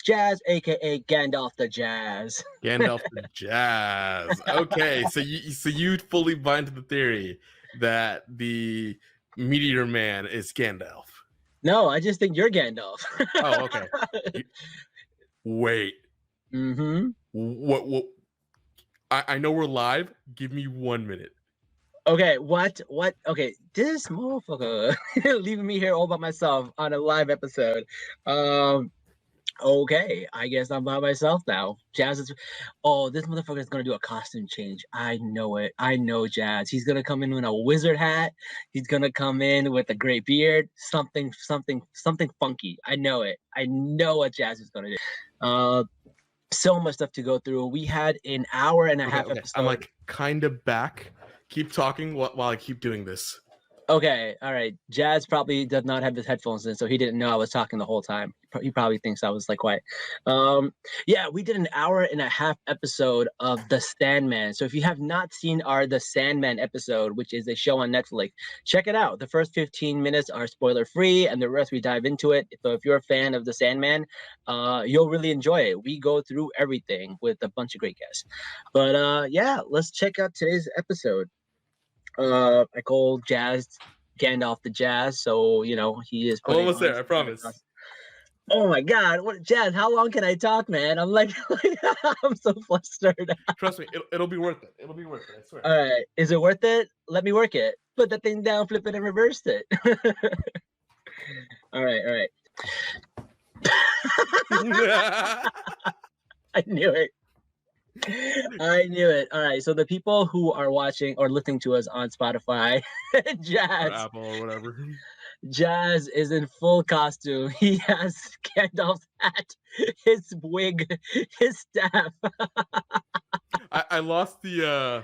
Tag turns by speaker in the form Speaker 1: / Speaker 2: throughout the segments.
Speaker 1: Jazz, aka Gandalf the Jazz.
Speaker 2: Gandalf the Jazz. Okay, so you fully buy into the theory that the Meteor Man is Gandalf.
Speaker 1: No, I just think you're Gandalf.
Speaker 2: Oh, okay. Wait.
Speaker 1: Mm-hmm.
Speaker 2: What? I know we're live. Give me 1 minute.
Speaker 1: Okay, what? Okay, this motherfucker leaving me here all by myself on a live episode. Okay, I guess I'm by myself now. Jazz is. Oh, this motherfucker is gonna do a costume change. I know it. I know Jazz. He's gonna come in with a wizard hat. He's gonna come in with a gray beard. Something funky. I know it. I know what Jazz is gonna do. So much stuff to go through. We had an hour and a half episode.
Speaker 2: I'm like kind of back. Keep talking while I keep doing this.
Speaker 1: Okay, all right. Jazz probably does not have his headphones in, so he didn't know I was talking the whole time. He probably thinks I was like quiet. Yeah, we did an hour and a half episode of The Sandman. So if you have not seen The Sandman episode, which is a show on Netflix, check it out. The first 15 minutes are spoiler free, and the rest we dive into it. So if you're a fan of The Sandman, you'll really enjoy it. We go through everything with a bunch of great guests. But yeah, let's check out today's episode. I call Jazz Gandalf the Jazz, so you know he is.
Speaker 2: I'm almost there, I promise.
Speaker 1: Oh my God, what Jazz? How long can I talk, man? I'm like I'm so flustered.
Speaker 2: Trust me, it'll be worth it. It'll be worth it. I swear.
Speaker 1: All right, is it worth it? Let me work it. Put that thing down, flip it, and reverse it. All right. I knew it. All right, so the people who are watching or listening to us on Spotify, Jazz,
Speaker 2: or Apple or whatever,
Speaker 1: Jazz is in full costume. He has Gandalf's hat, his wig, his staff.
Speaker 2: I lost the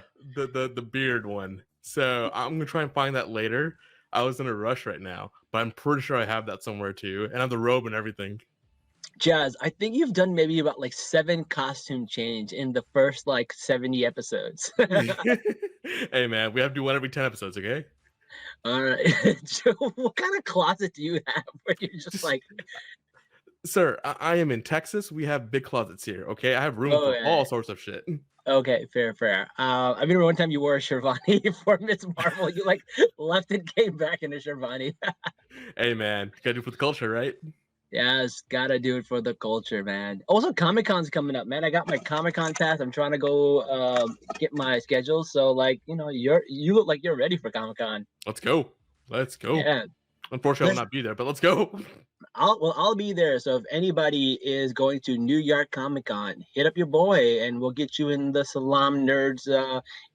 Speaker 2: beard one, so I'm gonna try and find that later. I was in a rush right now, but I'm pretty sure I have that somewhere too, and I have the robe and everything.
Speaker 1: Jazz, I think you've done maybe about like 7 costume change in the first like 70 episodes.
Speaker 2: Hey man, we have to do one every 10 episodes, okay?
Speaker 1: All right. Joe, what kind of closet do you have where you're just like...
Speaker 2: Sir, I am in Texas. We have big closets here, okay? I have room for all sorts of shit.
Speaker 1: Okay, fair. I remember one time you wore a Shervani for Miss Marvel. You like left and came back in a Shervani.
Speaker 2: Hey man, you gotta do it for the culture, right?
Speaker 1: Yes, gotta do it for the culture, man. Also, Comic-Con's coming up, man. I got my Comic-Con pass. I'm trying to go get my schedule. So, like, you know, you look like you're ready for Comic-Con.
Speaker 2: Let's go.
Speaker 1: Yeah.
Speaker 2: Unfortunately, I'll not be there, but let's go.
Speaker 1: I'll be there. So if anybody is going to New York Comic-Con, hit up your boy, and we'll get you in the Salaam Nerds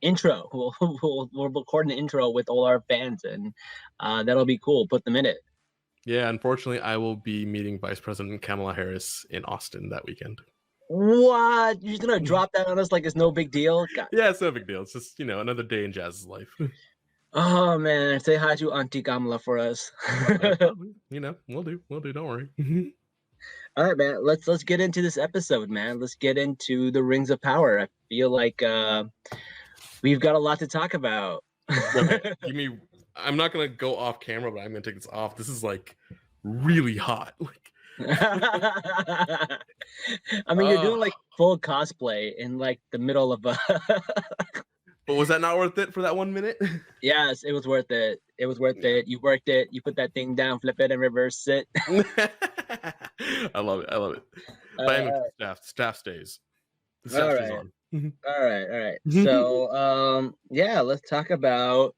Speaker 1: intro. We'll record an intro with all our fans, and that'll be cool. Put them in it.
Speaker 2: Yeah, unfortunately, I will be meeting Vice President Kamala Harris in Austin that weekend.
Speaker 1: What? You're just gonna drop that on us like it's no big deal? God.
Speaker 2: Yeah, it's no big deal. It's just, you know, another day in Jazz's life.
Speaker 1: Oh man, say hi to Auntie Kamala for us.
Speaker 2: You know, we'll do. Don't worry.
Speaker 1: All right, man. Let's get into this episode, man. Let's get into the Rings of Power. I feel like we've got a lot to talk about.
Speaker 2: Okay, I'm not gonna go off camera, but I'm gonna take this off. This is like really hot. Like,
Speaker 1: I mean, you're doing like full cosplay in like the middle of a.
Speaker 2: But was that not worth it for that 1 minute?
Speaker 1: Yes, it was worth it. It was worth it. You worked it. You put that thing down, flip it, and reverse it.
Speaker 2: I love it. But anyway, staff stays. The staff stays on.
Speaker 1: All right. So, yeah, let's talk about.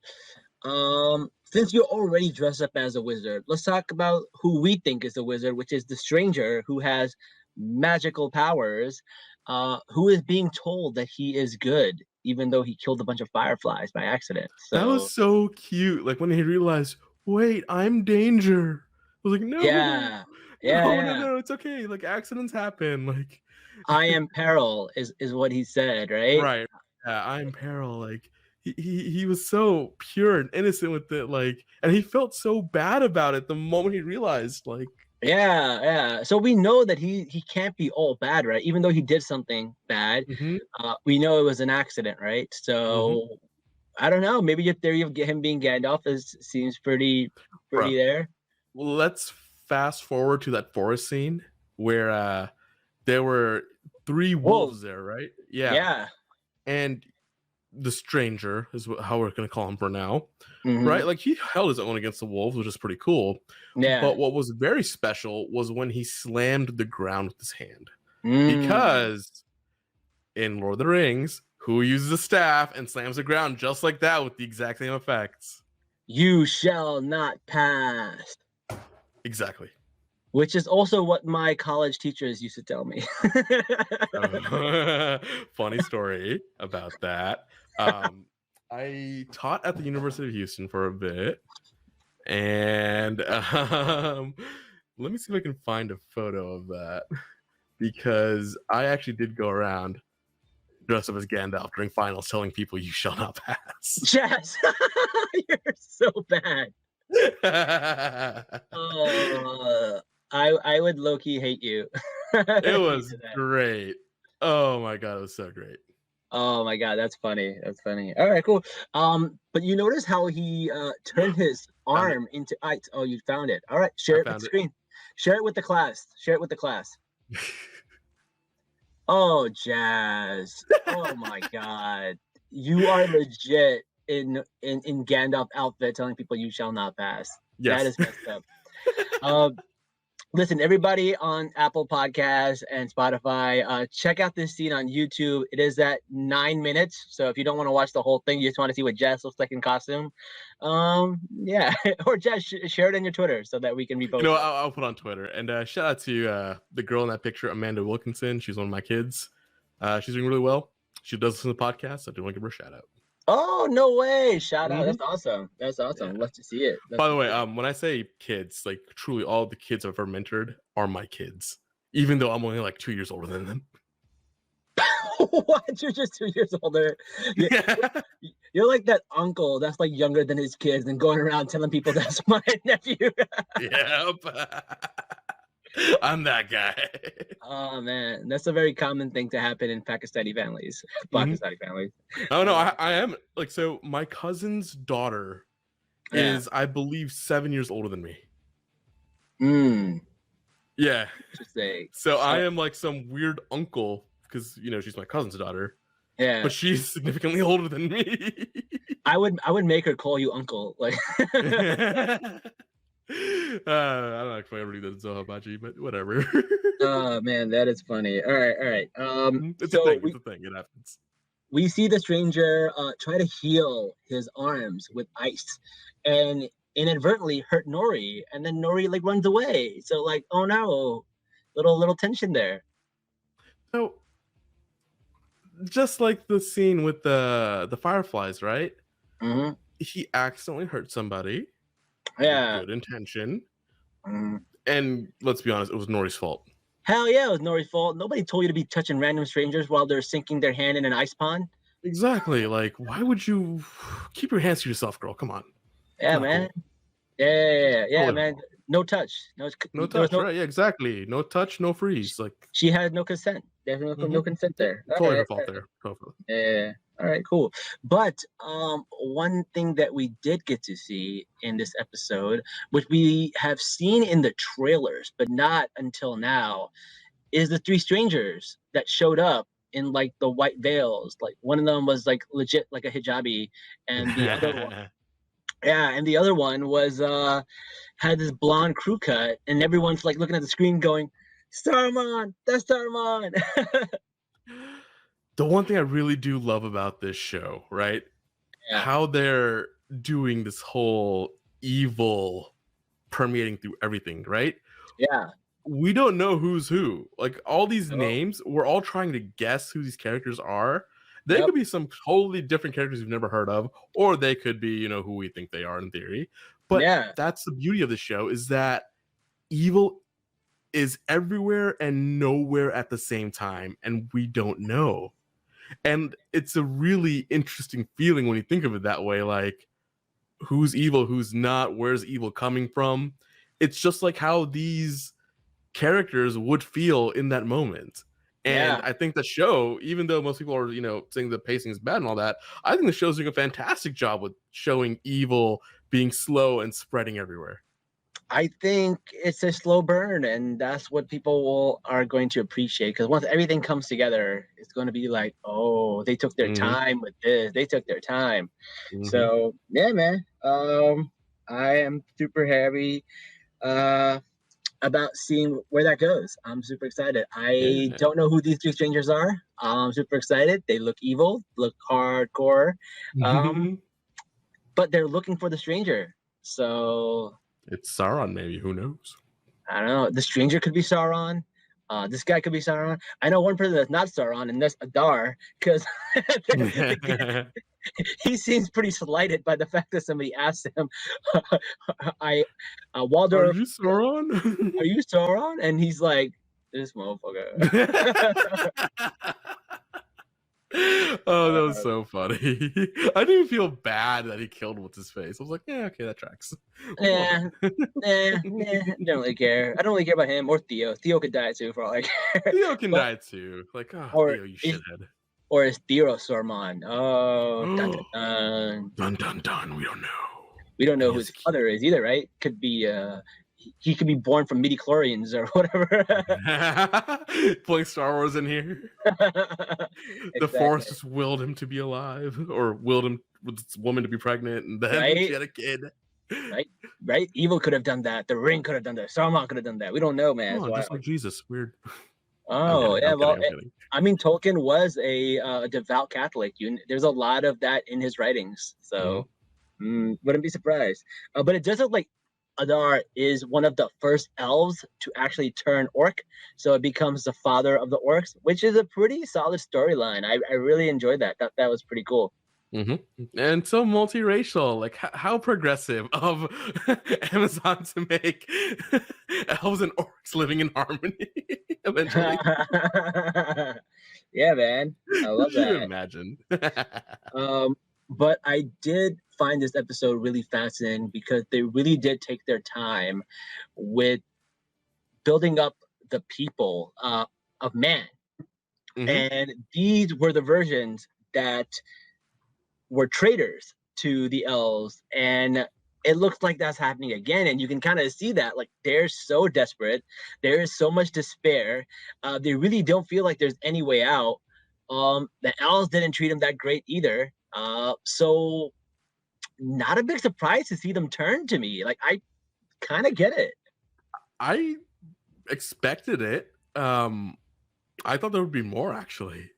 Speaker 1: Since you're already dressed up as a wizard, let's talk about who we think is the wizard, which is the stranger who has magical powers, who is being told that he is good, even though he killed a bunch of fireflies by accident. So,
Speaker 2: that was so cute. Like when he realized, wait, I'm danger. I was like, no. No, it's okay. Like accidents happen. Like
Speaker 1: I am peril is what he said, right?
Speaker 2: Right. Yeah, I'm peril. Like he was so pure and innocent with it, like, and he felt so bad about it the moment he realized, like.
Speaker 1: Yeah. So we know that he can't be all bad, right? Even though he did something bad, we know it was an accident, right? So I don't know. Maybe your theory of him being Gandalf seems pretty there.
Speaker 2: Well, let's fast forward to that forest scene where there were 3 wolves there, right?
Speaker 1: Yeah.
Speaker 2: And the stranger is how we're going to call him for now,
Speaker 1: Mhm.
Speaker 2: right? Like he held his own against the wolves, which is pretty cool.
Speaker 1: Yeah.
Speaker 2: But what was very special was when he slammed the ground with his hand.
Speaker 1: Mm.
Speaker 2: Because in Lord of the Rings, who uses a staff and slams the ground just like that with the exact same effects?
Speaker 1: You shall not pass.
Speaker 2: Exactly.
Speaker 1: Which is also what my college teachers used to tell me.
Speaker 2: Funny story about that. I taught at the University of Houston for a bit, and let me see if I can find a photo of that, because I actually did go around dressed up as Gandalf during finals telling people you shall not pass.
Speaker 1: Jazz, you're so bad. I would low-key hate you.
Speaker 2: It was great. Oh my god, it was so great.
Speaker 1: Oh my god, that's funny. That's funny. All right, cool. But you notice how he turned his arm into ice. Oh, you found it. All right, share it with the screen. Share it with the class. Share it with the class. Oh, Jazz. Oh my god. You are legit in Gandalf outfit telling people you shall not pass. Yes. That is messed up. Listen, everybody on Apple Podcasts and Spotify, check out this scene on YouTube. It is at 9 minutes. So if you don't want to watch the whole thing, you just want to see what Jazz looks like in costume. Yeah. Or Jazz, share it on your Twitter so that we can repost.
Speaker 2: I'll put on Twitter. And shout out to the girl in that picture, Amanda Wilkinson. She's one of my kids. She's doing really well. She does listen to the podcast. I do want to give her a shout out. Oh,
Speaker 1: no way. Shout out. That's awesome. That's awesome. Yeah. Love to see it.
Speaker 2: By the way, when I say kids, like truly all the kids I've ever mentored are my kids, even though I'm only like 2 years older than them.
Speaker 1: What? You're just 2 years older. You're like that uncle that's like younger than his kids and going around telling people that's my nephew.
Speaker 2: Yep. I'm that guy.
Speaker 1: Oh man, that's a very common thing to happen in Pakistani families. Pakistani families.
Speaker 2: Oh no, I am like, so my cousin's daughter is, I believe, 7 years older than me. Yeah.
Speaker 1: Interesting.
Speaker 2: So I am like some weird uncle because she's my cousin's daughter.
Speaker 1: Yeah.
Speaker 2: But she's significantly older than me.
Speaker 1: I would make her call you uncle, like.
Speaker 2: I don't know if I ever do that so Habachi, but whatever.
Speaker 1: Oh man, that is funny. All right.
Speaker 2: It's a thing. It's a thing. It happens.
Speaker 1: We see the stranger try to heal his arms with ice, and inadvertently hurt Nori, and then Nori like runs away. So like, oh no, little tension there.
Speaker 2: So, just like the scene with the fireflies, right?
Speaker 1: Mm-hmm.
Speaker 2: He accidentally hurt somebody.
Speaker 1: Yeah.
Speaker 2: With good intention. And let's be honest, it was Nori's fault.
Speaker 1: Hell yeah, it was Nori's fault. Nobody told you to be touching random strangers while they're sinking their hand in an ice pond.
Speaker 2: Exactly. Like, why would you keep your hands to yourself, girl? Come on.
Speaker 1: Yeah, man. Cool. Yeah, man. No touch. No touch,
Speaker 2: right? Yeah, exactly. No touch, no freeze. Like,
Speaker 1: she had no consent. There's no consent there.
Speaker 2: Totally her fault there.
Speaker 1: Yeah. All right, cool. But one thing that we did get to see in this episode, which we have seen in the trailers, but not until now, is the 3 strangers that showed up in like the white veils. Like one of them was like legit like a hijabi, and the other one. Yeah, and the other one was had this blonde crew cut, and everyone's like looking at the screen going, Saruman, that's Saruman.
Speaker 2: The one thing I really do love about this show, right? Yeah. How they're doing this whole evil permeating through everything, right?
Speaker 1: Yeah.
Speaker 2: We don't know who's who. Like all these names, we're all trying to guess who these characters are. They could be some totally different characters you've never heard of, or they could be, who we think they are in theory. But that's the beauty of the show, is that evil is everywhere and nowhere at the same time, and we don't know. And it's a really interesting feeling when you think of it that way, like who's evil, who's not, where's evil coming from. It's just like how these characters would feel in that moment. And I think the show, even though most people are, saying the pacing is bad and all that, I think the show's doing a fantastic job with showing evil being slow and spreading everywhere.
Speaker 1: I think it's a slow burn, and that's what people are going to appreciate. Because once everything comes together, it's going to be like, oh, they took their
Speaker 2: Hmm.
Speaker 1: time with this. They took their time.
Speaker 2: Hmm.
Speaker 1: So yeah, man. I am super happy uh, about seeing where that goes. I'm super excited. I
Speaker 2: Yeah.
Speaker 1: don't know who these three strangers are. I'm super excited. They look evil, look hardcore, um, but they're looking for the stranger. So
Speaker 2: It's Sauron, maybe. Who knows?
Speaker 1: I don't know. The stranger could be Sauron. This guy could be Sauron. I know one person that's not Sauron, and that's Adar, because he seems pretty slighted by the fact that somebody asked him, "I,
Speaker 2: Are
Speaker 1: Waldorf,
Speaker 2: you Sauron?
Speaker 1: are you Sauron?" And he's like, "This motherfucker."
Speaker 2: Oh, that was so funny. I didn't even feel bad that he killed what's his face. I was like, yeah, okay, that tracks.
Speaker 1: Yeah, don't really care. I don't really care about him or Theo. Theo could die too, for all I care.
Speaker 2: Theo can
Speaker 1: But
Speaker 2: die too. Like, oh,
Speaker 1: or
Speaker 2: Theo, you
Speaker 1: is
Speaker 2: shithead.
Speaker 1: or is Theo Sormon? Oh, dun, dun, dun.
Speaker 2: Dun dun dun. We don't know.
Speaker 1: We don't
Speaker 2: But
Speaker 1: know
Speaker 2: he
Speaker 1: who
Speaker 2: has
Speaker 1: his father is either, right? Could be he could be born from midi-chlorians or whatever.
Speaker 2: playing Star Wars in here. The
Speaker 1: Exactly.
Speaker 2: Force just willed him to be alive, or willed him with this woman to be pregnant, and then she
Speaker 1: Right?
Speaker 2: had a kid.
Speaker 1: Right? Right? Evil could have done that. The Ring could have done that. Saruman could have done that. We don't know, man. It's
Speaker 2: Oh, just
Speaker 1: wild.
Speaker 2: like Jesus. Weird. I'm
Speaker 1: Oh,
Speaker 2: kidding.
Speaker 1: yeah.
Speaker 2: I'm kidding.
Speaker 1: Well,
Speaker 2: I'm kidding.
Speaker 1: I mean, Tolkien was a devout Catholic. There's a lot of that in his writings. So wouldn't be surprised. But it does look like Adar is one of the first elves to actually turn orc. So it becomes the father of the orcs, which is a pretty solid storyline. I really enjoyed that. That was pretty cool.
Speaker 2: And so multiracial. Like, how progressive of Amazon to make elves and orcs living in harmony eventually.
Speaker 1: Yeah, man. I love
Speaker 2: Could you
Speaker 1: that.
Speaker 2: imagine?
Speaker 1: But I did find this episode really fascinating because they really did take their time with building up the people of man.
Speaker 2: Hmm.
Speaker 1: And these were the versions that were traitors to the elves. And it looks like that's happening again. And you can kind of see that. Like, they're so desperate. There is so much despair. They really don't feel like there's any way out. The elves didn't treat them that great either. So not a big surprise to see them turn to me. Like, I kind of get it.
Speaker 2: I expected it. I thought there would be more actually.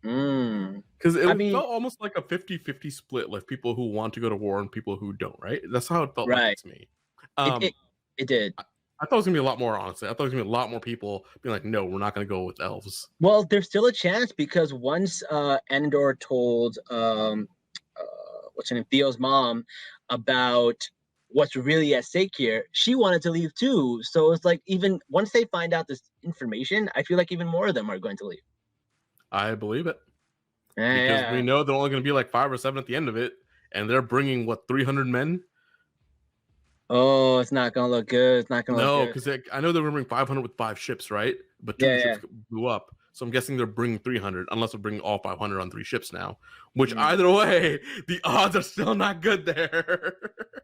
Speaker 2: Because
Speaker 1: I
Speaker 2: it
Speaker 1: mean,
Speaker 2: felt almost like a 50-50 split, like people who want to go to war and people who don't, right? That's how it felt like
Speaker 1: right.
Speaker 2: to me.
Speaker 1: It, it,
Speaker 2: Um,
Speaker 1: it did.
Speaker 2: I thought it was gonna be a lot more, honestly. I thought it was gonna be a lot more people being like, no, we're not gonna go with elves.
Speaker 1: Well, there's still a chance because once Andor told what's her name, Theo's mom, about what's really at stake here, she wanted to leave too. So it's like, even once they find out this information, I feel like even more of them are going to leave.
Speaker 2: I believe it. Because we
Speaker 1: Yeah.
Speaker 2: know they're only gonna be like 5 or 7 at the end of it, and they're bringing what 300 men?
Speaker 1: Oh, it's not gonna look good. It's not gonna look
Speaker 2: No,
Speaker 1: good.
Speaker 2: because I know they were bringing 500 with 5 ships, right? But 2
Speaker 1: Yeah, yeah.
Speaker 2: ships blew up. So I'm guessing they're bringing 300, unless they're bringing all 500 on 3 ships now. Which
Speaker 1: Mm.
Speaker 2: either way, the odds are still not good there.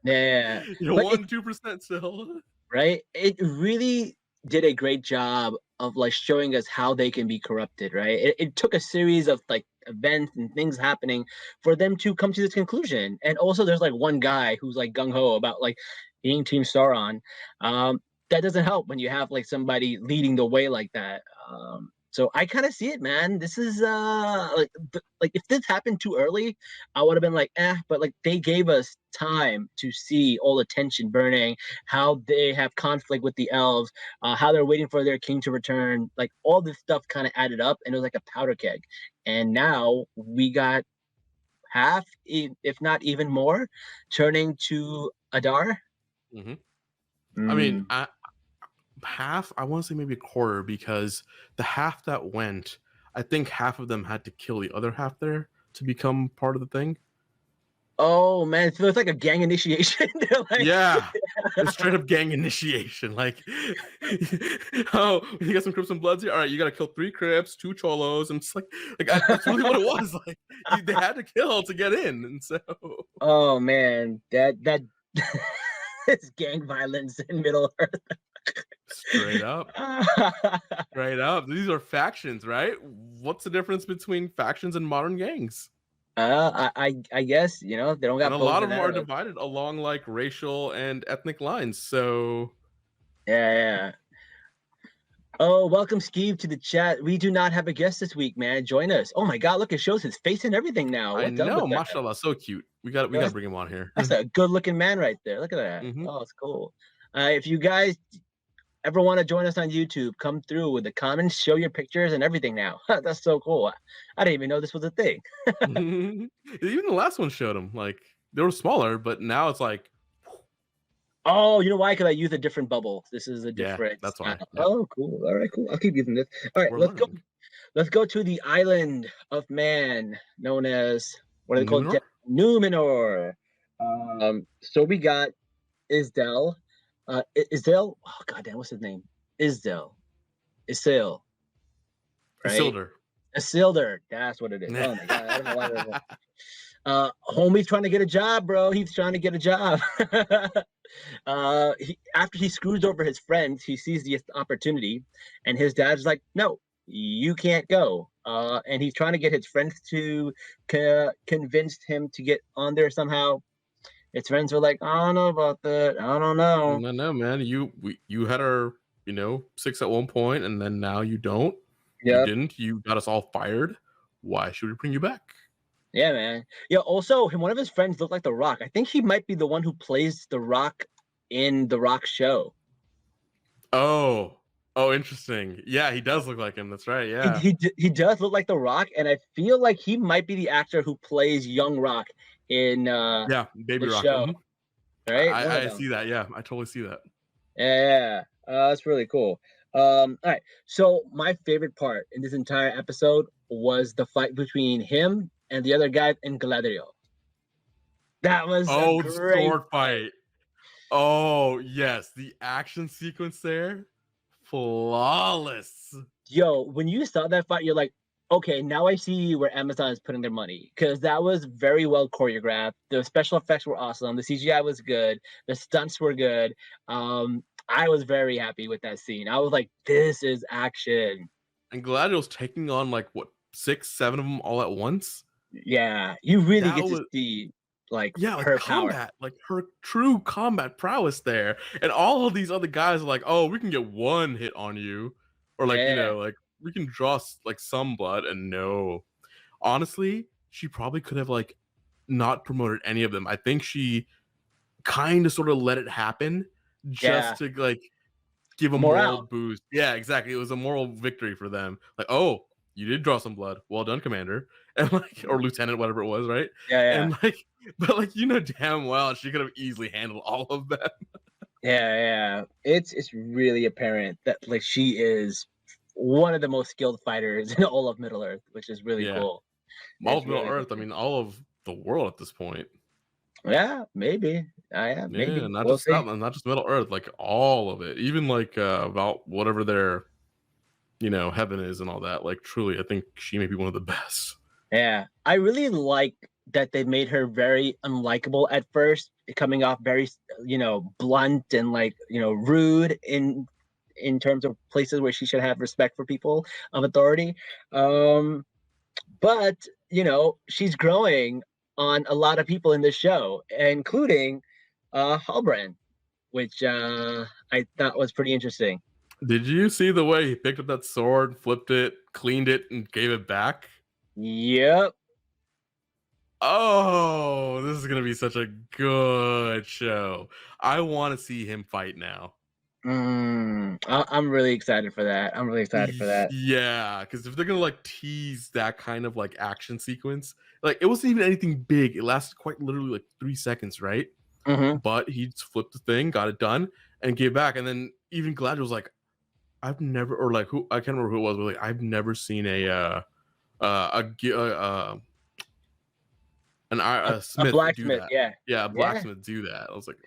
Speaker 1: Yeah,
Speaker 2: You're
Speaker 1: but
Speaker 2: 1-2% still.
Speaker 1: right, it really did a great job of like showing us how they can be corrupted. Right, it took a series of like events and things happening for them to come to this conclusion. And also, there's like one guy who's like gung ho about like being Team Sauron. Um, that doesn't help when you have like somebody leading the way like that. So I kind of see it, man. This is like if this happened too early, I would have been like, but like they gave us time to see all the tension burning, how they have conflict with the elves, how they're waiting for their king to return. Like all this stuff kind of added up, and it was like a powder keg. And now we got half, if not even more, turning to Adar.
Speaker 2: Mm-hmm. I mean,
Speaker 1: Mm.
Speaker 2: half, I want to say maybe a quarter, because the half that went, I think half of them had to kill the other half there to become part of the thing.
Speaker 1: Oh man, so it's like a gang initiation. They're like,
Speaker 2: Yeah, it's straight up gang initiation. Like, oh, you got some Crips and Bloods here. All right, you got to kill 3 Crips, 2 Cholos, and it's like that's really what it was. Like, they had to kill to get in, and so
Speaker 1: oh man, that it's gang violence in Middle Earth.
Speaker 2: Straight up. Straight up. These are factions, right? What's the difference between factions and modern gangs?
Speaker 1: I guess they don't got
Speaker 2: And a
Speaker 1: bows
Speaker 2: lot of
Speaker 1: and
Speaker 2: them are
Speaker 1: arrows.
Speaker 2: divided along like racial and ethnic lines. So
Speaker 1: Yeah. Oh, welcome, Steve, to the chat. We do not have a guest this week, man. Join us. Oh my God, look, it shows his face and everything now.
Speaker 2: I
Speaker 1: What's up
Speaker 2: know,
Speaker 1: with that?
Speaker 2: mashallah, so cute. We got to bring him on here.
Speaker 1: That's a good-looking man right there. Look at that.
Speaker 2: Mhm.
Speaker 1: Oh, it's cool. If you guys ever want to join us on YouTube, come through with the comments, show your pictures and everything now. That's so cool. I didn't even know this was a thing.
Speaker 2: Even the last one showed them like they were smaller, but now it's like,
Speaker 1: Oh, you know why? Because I use a different bubble. This is a different.
Speaker 2: that's why. Yep.
Speaker 1: Oh, cool. All right, cool. I'll keep using this. All right,
Speaker 2: We're
Speaker 1: let's go.
Speaker 2: learning.
Speaker 1: Let's go to the island of man, known as what are they called?
Speaker 2: Numenor?
Speaker 1: Numenor. So we got Isdell. Isdell. Oh goddamn, what's his name? Isdell. Isil. Right? Isildur. That's what it is. Oh my god, I don't know why. Homie's trying to get a job, bro. He's trying to get a job. After he screws over his friends, he sees the opportunity, and his dad's like, "No, you can't go." And he's trying to get his friends to convince him to get on there somehow. His friends were like, "I don't know about that. I don't know."
Speaker 2: No, man. You had our 6 at one point, and then now you don't.
Speaker 1: Yeah.
Speaker 2: You didn't. You got us all fired. Why should we bring you back?
Speaker 1: Yeah, man. Yeah. Also, one of his friends looked like The Rock. I think he might be the one who plays The Rock in The Rock show.
Speaker 2: Oh, interesting. Yeah, he does look like him. That's right. Yeah,
Speaker 1: he does look like The Rock, and I feel like he might be the actor who plays young Rock in
Speaker 2: Baby
Speaker 1: the
Speaker 2: Rock.
Speaker 1: show.
Speaker 2: Right? I see that. Yeah, I totally see that.
Speaker 1: Yeah, that's really cool. All right. So my favorite part in this entire episode was the fight between him and the other guy in Galadriel. That was a great
Speaker 2: sword fight. Oh yes, the action sequence there, flawless.
Speaker 1: Yo, when you saw that fight, you're like, okay, now I see where Amazon is putting their money, because that was very well choreographed. The special effects were awesome. The CGI was good. The stunts were good. I was very happy with that scene. I was like, this is action.
Speaker 2: And Galadriel's taking on like what 6, 7 of them all at once.
Speaker 1: Yeah, you really get to see her
Speaker 2: combat,
Speaker 1: power,
Speaker 2: like her true combat prowess there. And all of these other guys are like, oh, we can get one hit on you, or like like we can draw like some blood. And no, honestly, she probably could have like not promoted any of them. I think she kind of sort of let it happen just to like give a moral boost. Yeah, exactly. It was a moral victory for them. Like, oh, you did draw some blood. Well done, Commander. And like, or Lieutenant, whatever it was, right?
Speaker 1: Yeah.
Speaker 2: And like, but like, damn well she could have easily handled all of them.
Speaker 1: Yeah. It's really apparent that like she is one of the most skilled fighters in all of Middle Earth, which is really cool.
Speaker 2: All of Middle Earth. I mean, all of the world at this point.
Speaker 1: Yeah, maybe. Maybe.
Speaker 2: Yeah, not just Middle Earth, like all of it. Even like about whatever their heaven is and all that. Like truly, I think she may be one of the best.
Speaker 1: Yeah, I really like that they made her very unlikable at first, coming off very blunt and like rude in terms of places where she should have respect for people of authority. But she's growing on a lot of people in this show, including Halbrand, which I thought was pretty interesting.
Speaker 2: Did you see the way he picked up that sword, flipped it, cleaned it, and gave it back?
Speaker 1: Yep.
Speaker 2: Oh, this is going to be such a good show. I want to see him fight now.
Speaker 1: I'm really excited for that.
Speaker 2: Yeah, because if they're going to like tease that kind of like action sequence, like it wasn't even anything big. It lasted quite literally like 3 seconds, right?
Speaker 1: Mm-hmm.
Speaker 2: But he flipped the thing, got it done, and gave back. And then even Galadriel was like, I've never, or like who, I can't remember who it was, but like I've never seen a smith
Speaker 1: blacksmith,
Speaker 2: a blacksmith do that. I was like,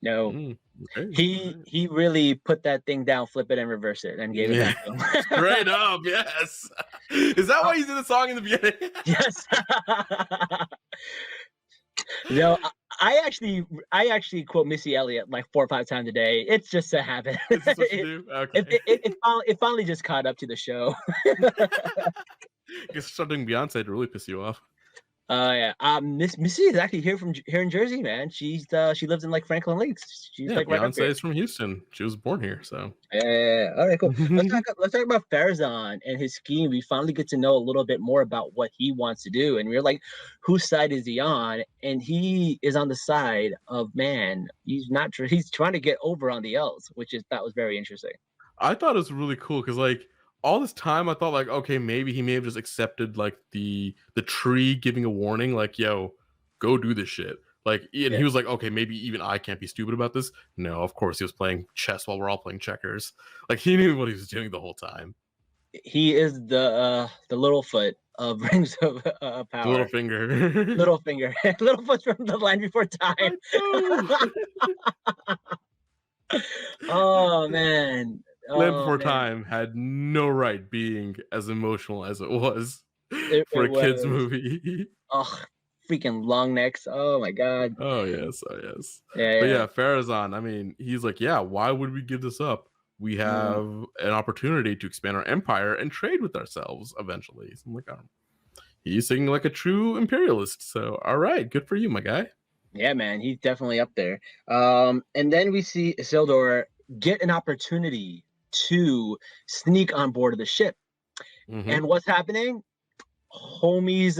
Speaker 1: no. Okay. He really put that thing down, flip it, and reverse it, and gave it back to him.
Speaker 2: Straight up, yes. Is that why you did the song in the beginning?
Speaker 1: Yes. I actually quote Missy Elliott like 4 or 5 times a day. It's just a habit.
Speaker 2: Is this what you do? Okay.
Speaker 1: It finally just caught up to the show.
Speaker 2: I guess start doing Beyonce to really piss you off.
Speaker 1: Yeah. Missy is actually here in Jersey, man. She lives in like Franklin Lakes. She's
Speaker 2: Yeah,
Speaker 1: like right up
Speaker 2: Beyonce
Speaker 1: here.
Speaker 2: is from Houston. She was born here, so.
Speaker 1: Yeah. All right, cool. Let's talk about Farazan and his scheme. We finally get to know a little bit more about what he wants to do, and we're like, whose side is he on? And he is on the side of man. He's not. He's trying to get over on the Elves, that was very interesting.
Speaker 2: I thought it was really cool because like all this time I thought like, okay, maybe he may have just accepted like the tree giving a warning, like, yo, go do this shit. Like, and he was like, okay, maybe even I can't be stupid about this. No, of course he was playing chess while we're all playing checkers. Like he knew what he was doing the whole time.
Speaker 1: He is the little foot of Rings of Power.
Speaker 2: The little finger.
Speaker 1: Little finger. Little foot from the Land Before Time. Oh man.
Speaker 2: Land Before Time had no right being as emotional as it was for a kids movie.
Speaker 1: Oh, freaking long necks. Oh my god.
Speaker 2: Oh yes, oh yes.
Speaker 1: Yeah,
Speaker 2: but yeah, Farazan, I mean, he's like, yeah, why would we give this up? We have an opportunity to expand our empire and trade with ourselves eventually. So I'm like, oh, he's singing like a true imperialist. So all right, good for you, my guy.
Speaker 1: Yeah, man, he's definitely up there. And then we see Isildur get an opportunity to sneak on board of the ship. And what's happening? Homie's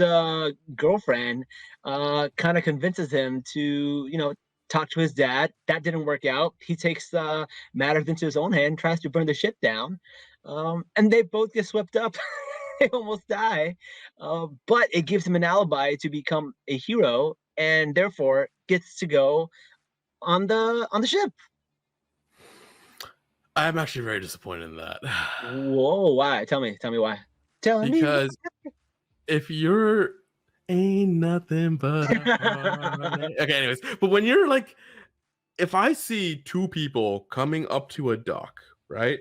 Speaker 1: girlfriend kind of convinces him to, talk to his dad. That didn't work out. He takes matters into his own hand, tries to burn the ship down, and they both get swept up. They almost die, but it gives him an alibi to become a hero, and therefore gets to go on the ship.
Speaker 2: I'm actually very disappointed in that.
Speaker 1: Whoa, why? Tell me why.
Speaker 2: Because if you're ain't nothing but okay, anyways, but when you're like, if I see two people coming up to a dock, right?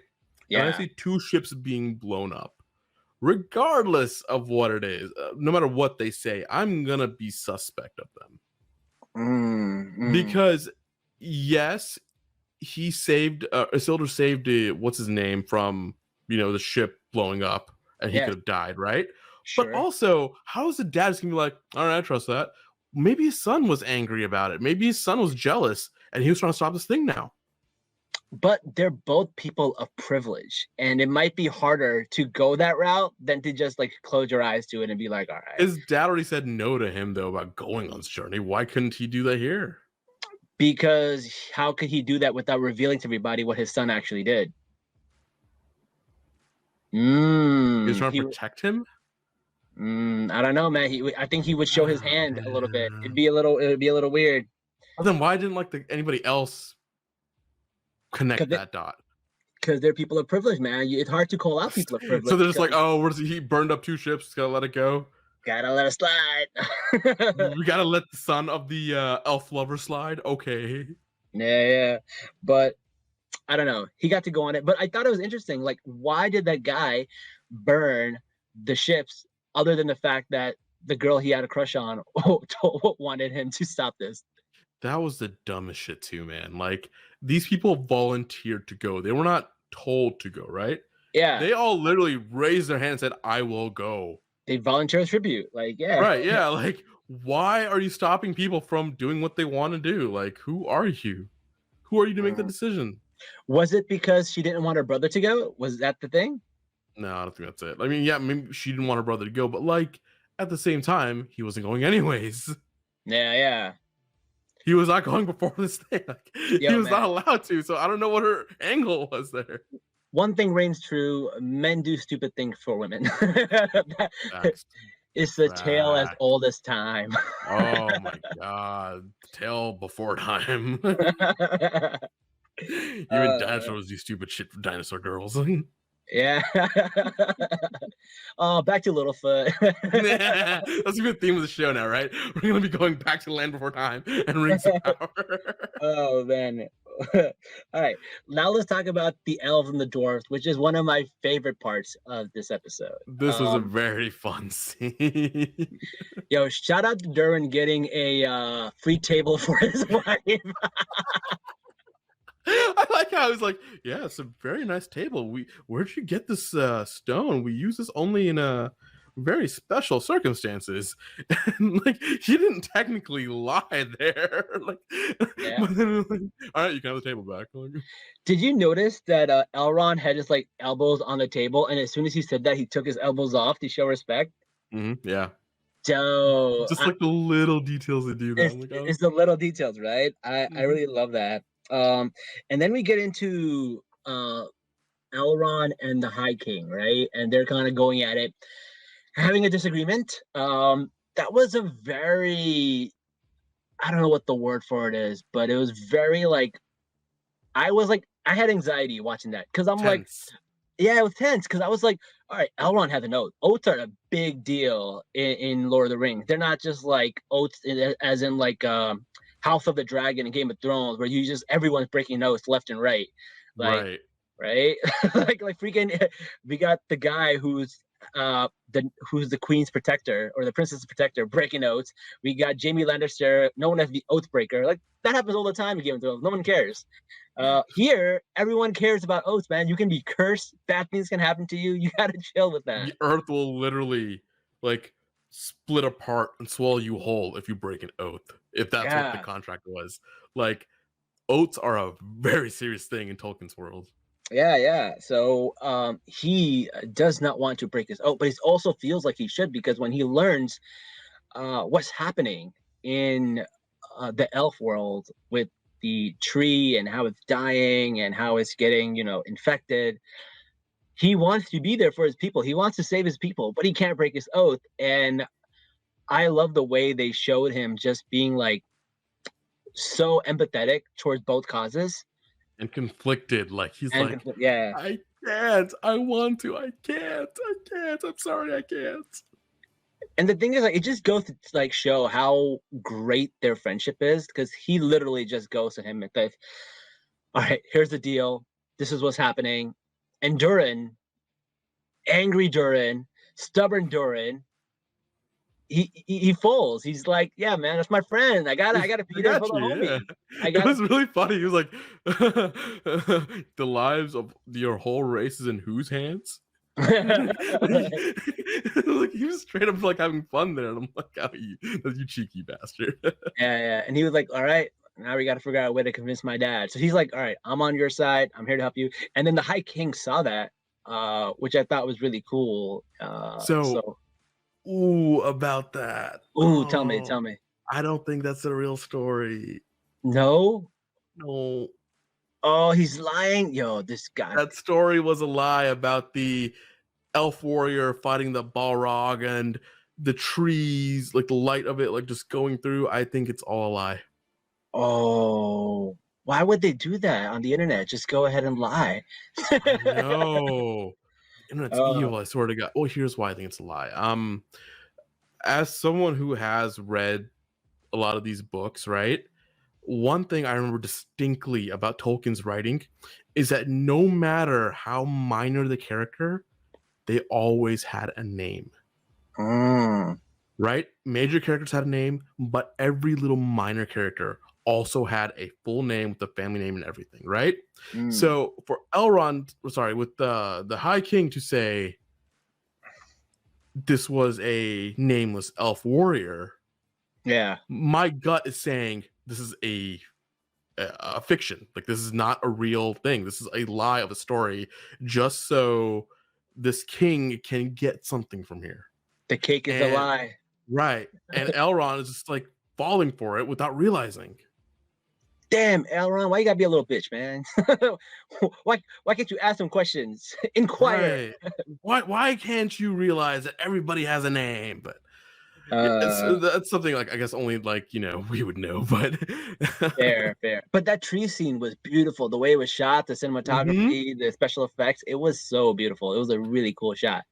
Speaker 2: Yeah. And I see two ships being blown up, regardless of what it is, no matter what they say, I'm gonna be suspect of them. Because yes, he saved Isildur saved what's his name from the ship blowing up, and he could have died, right? Sure. But also, how is the dad just gonna be like, all right, I trust that? Maybe his son was angry about it. Maybe his son was jealous, and he was trying to stop this thing now.
Speaker 1: But they're both people of privilege, and it might be harder to go that route than to just like close your eyes to it and be like, all right.
Speaker 2: His dad already said no to him though about going on this journey. Why couldn't he do that here?
Speaker 1: Because how could he do that without revealing to everybody what his son actually did?
Speaker 2: He was trying to protect him.
Speaker 1: I don't know, man. I think he would show his hand a little bit. It would be a little weird.
Speaker 2: Well, then why didn't anybody else connect that dot?
Speaker 1: Because they're people of privilege, man. It's hard to call out people of privilege.
Speaker 2: So they're just like, oh, he burned up two ships. Gotta let it go.
Speaker 1: Gotta let it slide.
Speaker 2: We gotta let the son of the elf lover slide. Okay.
Speaker 1: Yeah. But I don't know. He got to go on it. But I thought it was interesting. Like, why did that guy burn the ships other than the fact that the girl he had a crush on wanted him to stop this?
Speaker 2: That was the dumbest shit too, man. Like, these people volunteered to go. They were not told to go, right?
Speaker 1: Yeah.
Speaker 2: They all literally raised their hand and said, I will go.
Speaker 1: They volunteer tribute. Like, yeah.
Speaker 2: Right, yeah. Like, why are you stopping people from doing what they want to do? Like, who are you? Who are you to make the decision?
Speaker 1: Was it because she didn't want her brother to go? Was that the thing?
Speaker 2: No, I don't think that's it. I mean, yeah, maybe she didn't want her brother to go, but like at the same time, he wasn't going anyways.
Speaker 1: Yeah.
Speaker 2: He was not going before this thing. Like, he was not allowed to. So I don't know what her angle was there.
Speaker 1: One thing reigns true: men do stupid things for women. It's the tale as old as time.
Speaker 2: Oh my god, tale before time. Even dinosaurs do stupid shit for dinosaur girls.
Speaker 1: Yeah. Oh, back to Littlefoot.
Speaker 2: That's a good theme of the show now, right? We're gonna be going back to Land Before Time and Rings of Power.
Speaker 1: Oh man, All right, now let's talk about the elves and the dwarfs, which is one of my favorite parts of this episode.
Speaker 2: This was a very fun scene.
Speaker 1: Yo, shout out to Durin getting a free table for his wife.
Speaker 2: I like how he's like, yeah, it's a very nice table. Where'd you get this stone? We use this only in very special circumstances. And like he didn't technically lie there. Like,
Speaker 1: Yeah.
Speaker 2: but then, like, all right, you can have the table back. Like,
Speaker 1: Did you notice that Elrond had his like elbows on the table, and as soon as he said that, he took his elbows off to show respect?
Speaker 2: yeah.
Speaker 1: So
Speaker 2: Just like the little details that do that.
Speaker 1: It's the little details, right? I really love that. And then we get into Elrond and the High King, right? And they're kind of going at it, having a disagreement. That was a very, I don't know what the word for it is, but it was very like, I had anxiety watching that because I'm like, yeah, it was tense because I was like, all right, Elrond has an oath. Oaths are a big deal in Lord of the Rings. They're not just like oaths as in like House of the Dragon and Game of Thrones, where you just everyone's breaking oaths left and right. Like, right? like freaking we got the guy who's the queen's protector or the princess's protector breaking oaths. We got Jaime Lannister known as the oath breaker. Like that happens all the time in Game of Thrones. No one cares. Here everyone cares about oaths, man. You can be cursed, bad things can happen to you. You gotta chill with that.
Speaker 2: The earth will literally like split apart and swallow you whole if you break an oath, if that's what the contract was. Like oaths are a very serious thing in Tolkien's world.
Speaker 1: Yeah. So he does not want to break his oath, but he also feels like he should, because when he learns what's happening in the elf world with the tree and how it's dying and how it's getting, infected, he wants to be there for his people. He wants to save his people, but he can't break his oath. And I love the way they showed him just being like so empathetic towards both causes.
Speaker 2: And conflicted, like he's like,
Speaker 1: yeah,
Speaker 2: I can't, I want to, I can't, I'm sorry, I can't.
Speaker 1: And the thing is, like, it just goes to like show how great their friendship is, because he literally just goes to him and says, all right, here's the deal, this is what's happening. And Durin, angry Durin, stubborn Durin, he falls. He's like, yeah, man, that's my friend. I gotta be there for the homie.
Speaker 2: It was really funny. He was like, the lives of your whole race is in whose hands? Like, he was straight up like having fun there. And I'm like, oh, you cheeky bastard.
Speaker 1: Yeah. And he was like, all right, now we got to figure out a way to convince my dad. So he's like, all right, I'm on your side. I'm here to help you. And then the High King saw that, which I thought was really cool.
Speaker 2: Ooh, about that.
Speaker 1: Ooh, tell me.
Speaker 2: I don't think that's a real story.
Speaker 1: No. Oh, he's lying. Yo, this guy.
Speaker 2: That story was a lie about the elf warrior fighting the Balrog and the trees, like the light of it, like just going through. I think it's all a lie.
Speaker 1: Oh, why would they do that on the internet? Just go ahead and lie.
Speaker 2: No. Internet's evil, I swear to God. Well, here's why I think it's a lie. As someone who has read a lot of these books, right? One thing I remember distinctly about Tolkien's writing is that no matter how minor the character, they always had a name. Right? Major characters had a name, but every little minor character also had a full name with the family name and everything, right? So for Elrond, with the High King to say this was a nameless elf warrior, my gut is saying this is a fiction. Like, this is not a real thing. This is a lie of a story, just so this king can get something from here.
Speaker 1: The cake is a lie.
Speaker 2: Right. And Elrond is just like falling for it without realizing.
Speaker 1: Damn, Elrond, why you gotta be a little bitch, man? why can't you ask some questions? Inquire.
Speaker 2: Right. Why can't you realize that everybody has a name? But that's something like, I guess only like, we would know, but
Speaker 1: fair. But that tree scene was beautiful. The way it was shot, the cinematography, the special effects, it was so beautiful. It was a really cool shot.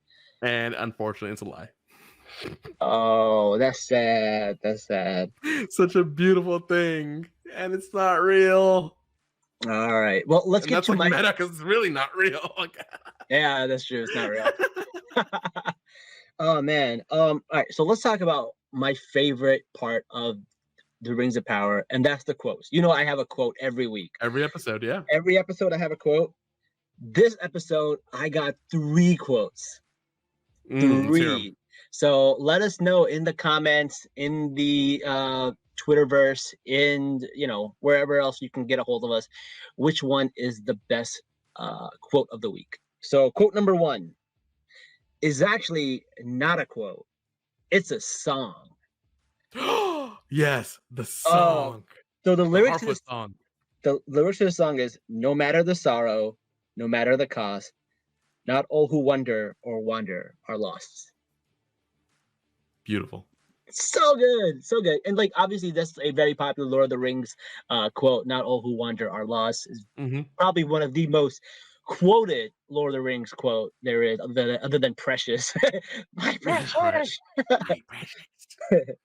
Speaker 2: And unfortunately, it's a lie.
Speaker 1: Oh, that's sad.
Speaker 2: Such a beautiful thing, and it's not real.
Speaker 1: All right. Well, let's
Speaker 2: And
Speaker 1: get
Speaker 2: that's
Speaker 1: to
Speaker 2: like
Speaker 1: my.
Speaker 2: meta because it's really not real. Like,
Speaker 1: Yeah, that's true. It's not real. Oh man. All right. So let's talk about my favorite part of the Rings of Power, and that's the quotes. You know, I have a quote every week.
Speaker 2: every episode, yeah.
Speaker 1: Every episode, I have a quote. This episode, I got 3 quotes.
Speaker 2: Let's hear 'em.
Speaker 1: 3. So let us know in the comments, in the Twitterverse, in wherever else you can get a hold of us, which one is the best quote of the week. So quote number 1 is actually not a quote; it's a song.
Speaker 2: Yes, the
Speaker 1: Oh,
Speaker 2: song,
Speaker 1: so the
Speaker 2: the
Speaker 1: lyrics to
Speaker 2: Harfoot
Speaker 1: this,
Speaker 2: song.
Speaker 1: the lyrics to the song is: "No matter the sorrow, no matter the cost, not all who wonder or wander are lost."
Speaker 2: Beautiful.
Speaker 1: So good, so good. And like obviously that's a very popular Lord of the Rings quote. Not all who wander are lost is
Speaker 2: Hmm.
Speaker 1: probably one of the most quoted Lord of the Rings quote there is, other than Precious. My
Speaker 2: Right.
Speaker 1: precious.
Speaker 2: My precious.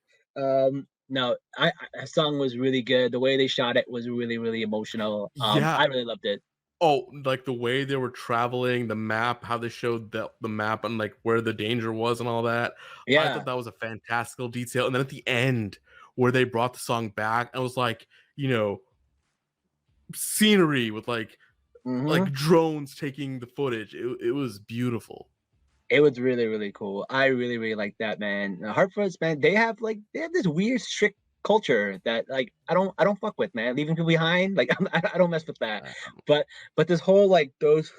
Speaker 1: No, a song was really good. The way they shot it was really, really emotional.
Speaker 2: Yeah.
Speaker 1: I really loved it.
Speaker 2: Oh, like the way they were traveling, the map, how they showed the map and like where the danger was and all that. I
Speaker 1: Yeah.
Speaker 2: thought that was a fantastical detail. And then at the end, where they brought the song back, I was like, scenery with like
Speaker 1: Hmm.
Speaker 2: drones taking the footage. It was beautiful.
Speaker 1: It was really, really cool. I really, really like that, man. Hartford's, man, they have this weird strict culture that like I don't fuck with, man. Leaving people behind, like I don't mess with that. But this whole like those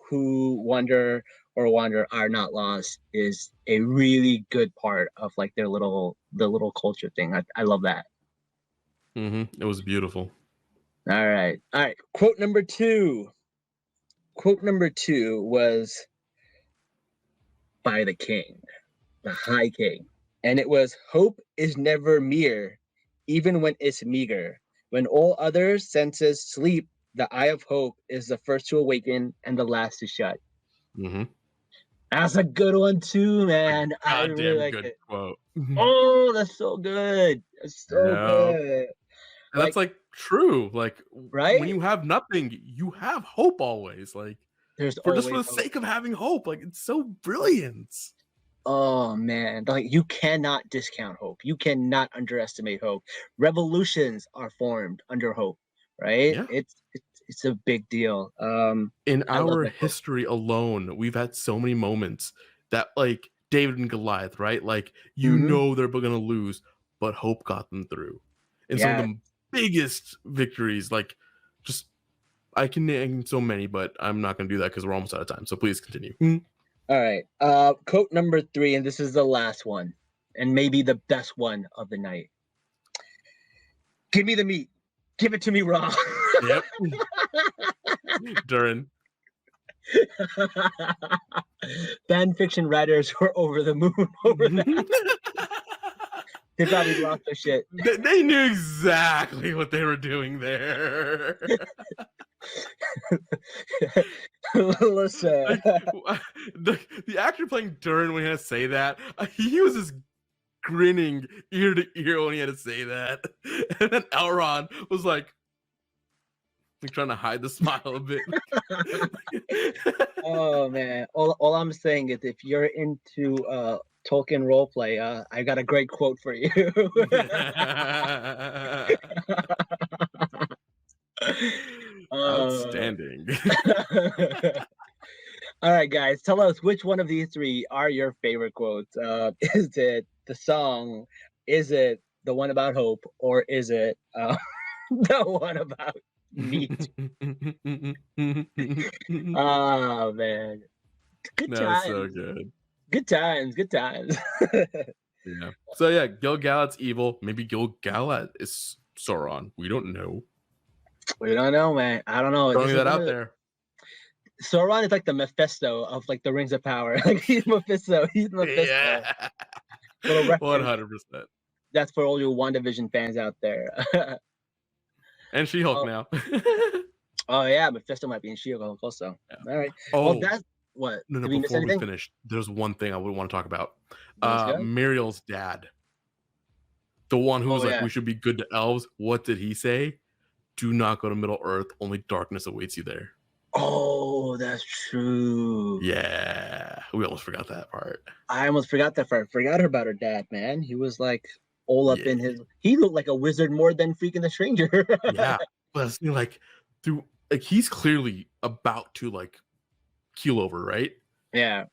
Speaker 1: who wonder or wander are not lost is a really good part of like the little culture thing. I love that.
Speaker 2: It was beautiful.
Speaker 1: All right. All right. Quote number 2. Quote number 2 was by the king, the High King. And it was: "Hope is never mere, even when it's meager. When all other senses sleep, the eye of hope is the first to awaken and the last to shut."
Speaker 2: Mm-hmm.
Speaker 1: That's a good one too, man. I really
Speaker 2: Goddamn
Speaker 1: like
Speaker 2: good
Speaker 1: it.
Speaker 2: quote.
Speaker 1: Oh, that's so good. That's so
Speaker 2: Yeah.
Speaker 1: good.
Speaker 2: And that's like true. Like when
Speaker 1: Right?
Speaker 2: you have nothing, you have hope always. Like
Speaker 1: There's
Speaker 2: for just for
Speaker 1: always
Speaker 2: the
Speaker 1: hope.
Speaker 2: sake of having hope. Like it's so brilliant.
Speaker 1: Oh man, like you cannot discount hope. You cannot underestimate hope. Revolutions are formed under hope, right?
Speaker 2: Yeah.
Speaker 1: It's a big deal.
Speaker 2: In
Speaker 1: I love
Speaker 2: our
Speaker 1: that quote.
Speaker 2: history alone, we've had so many moments that like David and Goliath, right? Like
Speaker 1: Hmm.
Speaker 2: they're gonna lose, but hope got them through. And some of
Speaker 1: Yeah.
Speaker 2: the biggest victories, like just I can name so many, but I'm not gonna do that because we're almost out of time. So please continue.
Speaker 1: All right. Quote number 3, and this is the last one, and maybe the best one of the night. "Give me the meat. Give it to me raw."
Speaker 2: Yep. Durin.
Speaker 1: Fan fiction writers were over the moon over that. They probably lost their shit.
Speaker 2: They knew exactly what they were doing there.
Speaker 1: Listen.
Speaker 2: Like the actor playing Durin when he had to say that, he was just grinning ear to ear when he had to say that, and then Elrond was like trying to hide the smile a bit.
Speaker 1: Oh man. All I'm saying is if you're into Tolkien roleplay, I got a great quote for you. uh,
Speaker 2: Outstanding.
Speaker 1: All right, guys, tell us which one of these 3 are your favorite quotes. Is it the song? Is it the one about hope? Or is it the one about meat? Oh, man. Good
Speaker 2: That's so
Speaker 1: times.
Speaker 2: good.
Speaker 1: Good times. Good times.
Speaker 2: Yeah. So yeah, Gil-galad's evil. Maybe Gil-galad is Sauron. We don't know.
Speaker 1: We don't know, man. I don't know. This
Speaker 2: Throwing
Speaker 1: is
Speaker 2: that
Speaker 1: one
Speaker 2: out
Speaker 1: of the,
Speaker 2: there.
Speaker 1: Sauron is like the Mephisto of like the Rings of Power. Like he's Mephisto. He's Mephisto.
Speaker 2: Yeah.
Speaker 1: Little reference.
Speaker 2: 100%.
Speaker 1: That's for all you WandaVision fans out there.
Speaker 2: And She-Hulk
Speaker 1: Oh,
Speaker 2: now.
Speaker 1: oh yeah, Mephisto might be in She-Hulk also.
Speaker 2: Yeah.
Speaker 1: All right. Well,
Speaker 2: Oh,
Speaker 1: that's what.
Speaker 2: no,
Speaker 1: Did we miss
Speaker 2: before we
Speaker 1: anything?
Speaker 2: finish, there's one thing I would want to talk about.
Speaker 1: Let's go.
Speaker 2: Muriel's dad. The one who was
Speaker 1: Oh
Speaker 2: like,
Speaker 1: yeah.
Speaker 2: we should be good to elves. What did he say? do not go to Middle Earth. Only darkness awaits you there.
Speaker 1: Oh, that's true.
Speaker 2: Yeah, we almost forgot that part.
Speaker 1: I almost forgot that part. Forgot about her dad, man. He was like all up in
Speaker 2: Yeah.
Speaker 1: his. He looked like a wizard more than freaking the stranger.
Speaker 2: Yeah, but it's, like through like he's clearly about to like keel over, right?
Speaker 1: Yeah.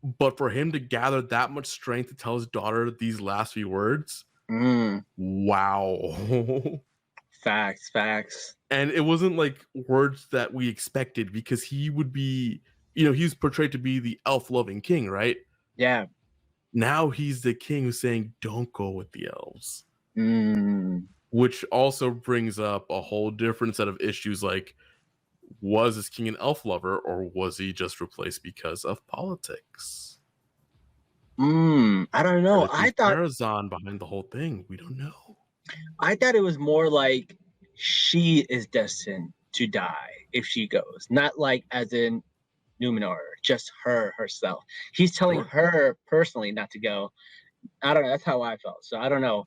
Speaker 2: But for him to gather that much strength to tell his daughter these last few words, wow.
Speaker 1: Facts.
Speaker 2: And it wasn't like words that we expected because he would be, he's portrayed to be the elf-loving king, right?
Speaker 1: Yeah.
Speaker 2: Now he's the king who's saying, don't go with the elves.
Speaker 1: Mm.
Speaker 2: Which also brings up a whole different set of issues like, was this king an elf lover or was he just replaced because of politics?
Speaker 1: I don't know. I thought
Speaker 2: Farazan behind the whole thing. We don't know.
Speaker 1: I thought it was more like she is destined to die if she goes, not like as in Numenor, just herself. He's telling her personally not to go. I don't know. That's how I felt. So I don't know.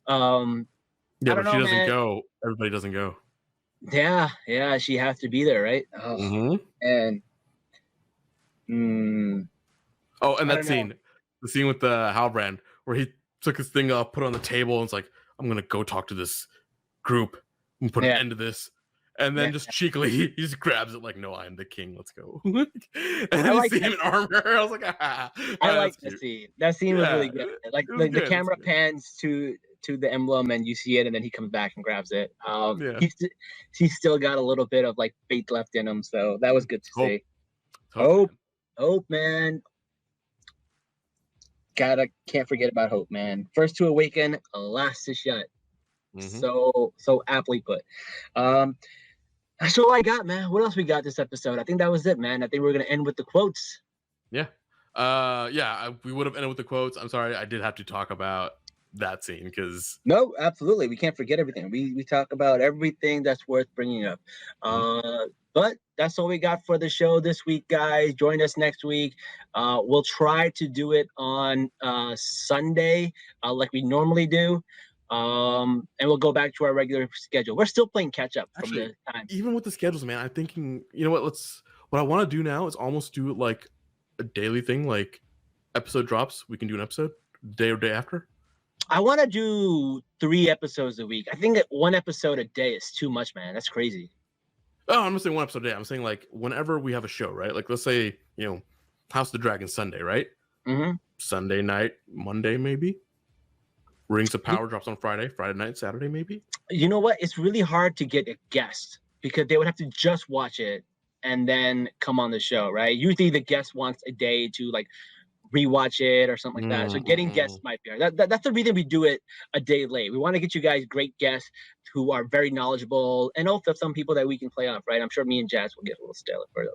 Speaker 2: Yeah, but if she doesn't go, everybody doesn't go.
Speaker 1: Yeah, she has to be there, right? Oh, and
Speaker 2: oh, and that scene, the scene with the Halbrand, where he took his thing up, put it on the table, and it's like, I'm gonna go talk to this group and put an end to this. And then just cheekily, he just grabs it like, no, I am the king. Let's go. And then you see him in armor. I was like, I
Speaker 1: like that scene. That scene was really good. Like the camera pans to the emblem and you see it, and then he comes back and grabs it. He's still got a little bit of like faith left in him, so that was good to see. Hope, man. Can't forget about hope, man. First to awaken, last to shut. So aptly put. That's all I got, man. What else we got this episode? I think that was it, man. I think we're gonna end with the quotes.
Speaker 2: Yeah. We would have ended with the quotes. I'm sorry, I did have to talk about that scene because
Speaker 1: no, absolutely, we can't forget everything. We talk about everything that's worth bringing up. But that's all we got for the show this week, guys. Join us next week. We'll try to do it on Sunday, like we normally do. And we'll go back to our regular schedule. We're still playing catch up from the time.
Speaker 2: Even with the schedules, man, I'm thinking, you know what? What I want to do now is almost do it like a daily thing, like episode drops. We can do an episode day or day after.
Speaker 1: I want to do 3 episodes a week. I think that 1 episode a day is too much, man. That's crazy.
Speaker 2: Oh, I'm not saying 1 episode a day. I'm saying like whenever we have a show, right? Like let's say, House of the Dragon Sunday, right? Sunday night, Monday maybe. Rings of Power drops on Friday night, Saturday maybe.
Speaker 1: You know what? It's really hard to get a guest because they would have to just watch it and then come on the show, right? Usually the guest wants a day to like rewatch it or something like that. So getting guests might be hard. That's the reason we do it a day late. We want to get you guys great guests who are very knowledgeable and also some people that we can play off, right? I'm sure me and Jazz will get a little stale for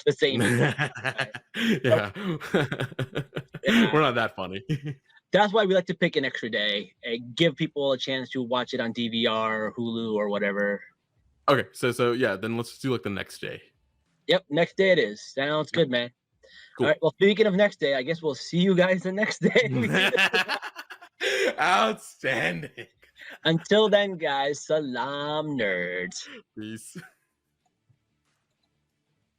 Speaker 1: the same people.
Speaker 2: We're not that funny.
Speaker 1: That's why we like to pick an extra day and give people a chance to watch it on DVR or Hulu or whatever.
Speaker 2: Okay, so yeah, then let's do like the next day.
Speaker 1: Yep, next day it is. Sounds good, man. Cool. All right, well, speaking of next day, I guess we'll see you guys the next day.
Speaker 2: Outstanding.
Speaker 1: Until then, guys, Salaam, nerds.
Speaker 2: Peace.